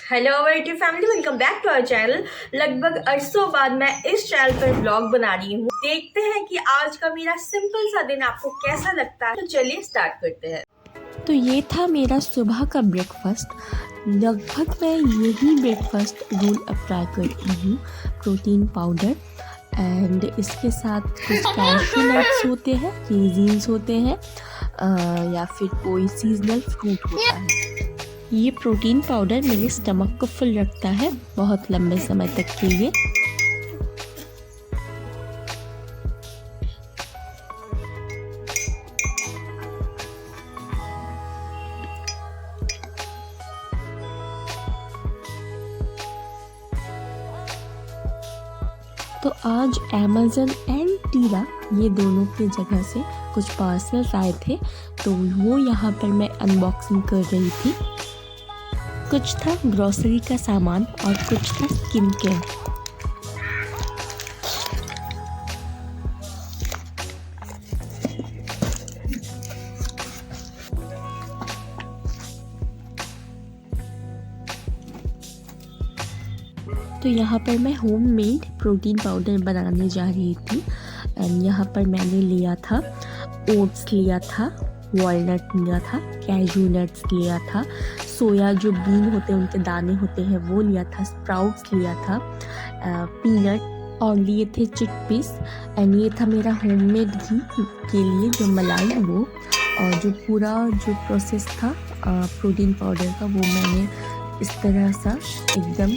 Hello our YouTube family, welcome back to our channel. लगभग अरसों बाद मैं इस चैनल पर व्लॉग बना रही हूँ। देखते हैं कि आज का मेरा सिंपल सा दिन आपको कैसा लगता है। तो चलिए स्टार्ट करते हैं। तो ये था मेरा सुबह का ब्रेकफास्ट। लगभग मैं यही ब्रेकफास्ट रोज अप्लाई करती हूँ। प्रोटीन पाउडर एंड इसके साथ कुछ कैश्यू नट्स होते हैं, रेजिन्स होते हैं या फिर कोई सीजनल फ्रूट होता है। ये प्रोटीन पाउडर मेरे स्टमक को फुल रखता है बहुत लंबे समय तक के लिए। तो आज अमेज़न एंड टीरा ये दोनों की जगह से कुछ पार्सल आए थे, तो वो यहाँ पर मैं अनबॉक्सिंग कर रही थी। कुछ था ग्रोसरी का सामान और कुछ था स्किन केयर। तो यहाँ पर मैं होममेड प्रोटीन पाउडर बनाने जा रही थी एंड यहाँ पर मैंने लिया था ओट्स, लिया था वॉलनट, लिया था कैशू नट्स, लिया था सोया जो बीन होते हैं उनके दाने होते हैं वो लिया था, स्प्राउट्स लिया था, पीनट और लिए थे चिकपीस एंड ये था मेरा होममेड घी के लिए जो मलाई वो, और जो पूरा जो प्रोसेस था प्रोटीन पाउडर का वो मैंने इस तरह सा एकदम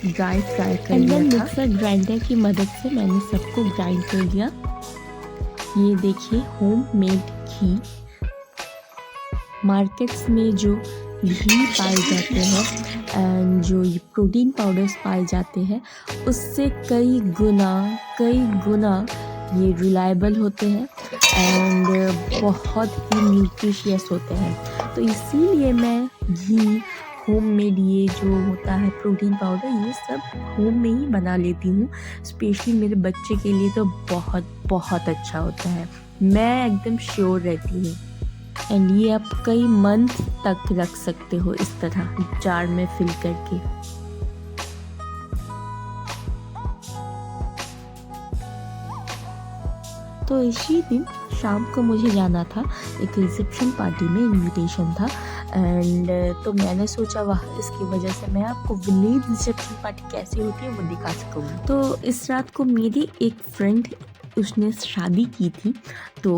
ड्राई फ्राई कर लिया था। मिक्सर ग्राइंडर की मदद से मैंने सबको ग्राइंड कर लिया। ये देखिए होममेड घी। मार्केट्स में जो घी पाए जाते हैं एंड जो ये प्रोटीन पाउडर्स पाए जाते हैं उससे कई गुना ये रिलायबल होते हैं एंड बहुत ही न्यूट्रिशियस होते हैं। तो इसीलिए मैं घी, होममेड ये जो होता है प्रोटीन पाउडर, ये सब होम में ही बना लेती हूँ। स्पेशली मेरे बच्चे के लिए तो बहुत अच्छा होता है, मैं एकदम श्योर रहती हूँ। एंड ये आप कई मंथ तक रख सकते हो इस तरह जार में फिल करके। तो इसी दिन शाम को मुझे जाना था एक रिसेप्शन पार्टी में, इनविटेशन था एंड तो मैंने सोचा वाह, इसकी वजह से मैं आपको विलेज रिसेप्शन पार्टी कैसी होती है वो दिखा सकूँगी। तो इस रात को मेरी एक फ्रेंड, उसने शादी की थी तो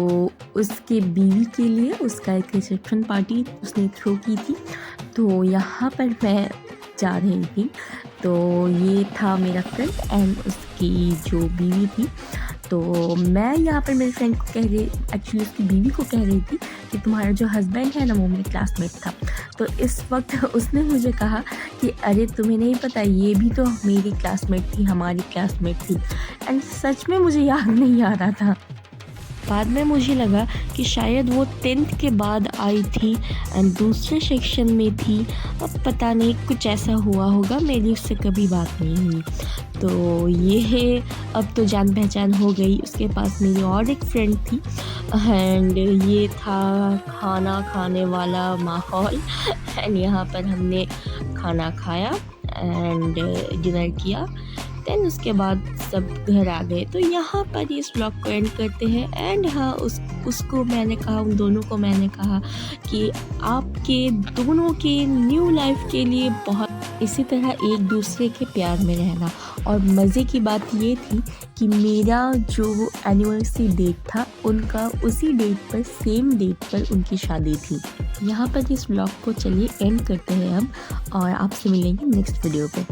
उसके बीवी के लिए उसका एक रिसेप्शन पार्टी उसने थ्रो की थी। तो यहाँ पर मैं जा रही थी, तो ये था मेरा फ्रेंड एंड उसकी जो बीवी थी। तो मैं यहाँ पर मेरे फ्रेंड को कह रही, एक्चुअली उसकी बीवी को कह रही थी कि तुम्हारा जो हस्बैंड है ना वो मेरे क्लासमेट था। तो इस वक्त उसने मुझे कहा कि अरे तुम्हें नहीं पता, ये भी तो मेरी क्लासमेट थी, हमारी क्लासमेट थी। एंड सच में मुझे याद नहीं आ रहा था। बाद में मुझे लगा कि शायद वो 10th के बाद आई थी एंड दूसरे सेक्शन में थी। अब पता नहीं, कुछ ऐसा हुआ होगा, मेरी उससे कभी बात नहीं हुई। तो ये है, अब तो जान पहचान हो गई। उसके पास मेरी और एक फ्रेंड थी एंड ये था खाना खाने वाला माहौल एंड यहाँ पर हमने खाना खाया एंड डिनर किया। देन उसके बाद सब घर आ गए। तो यहाँ पर इस व्लॉग को एंड करते हैं एंड हाँ, उसको मैंने कहा, उन दोनों को मैंने कहा कि आपके दोनों के न्यू लाइफ के लिए बहुत इसी तरह एक दूसरे के प्यार में रहना। और मज़े की बात ये थी कि मेरा जो एनिवर्सरी डेट था उनका उसी डेट पर, सेम डेट पर उनकी शादी थी। यहाँ पर इस व्लॉग को चलिए एंड करते हैं हम और आपसे मिलेंगे नेक्स्ट वीडियो पे।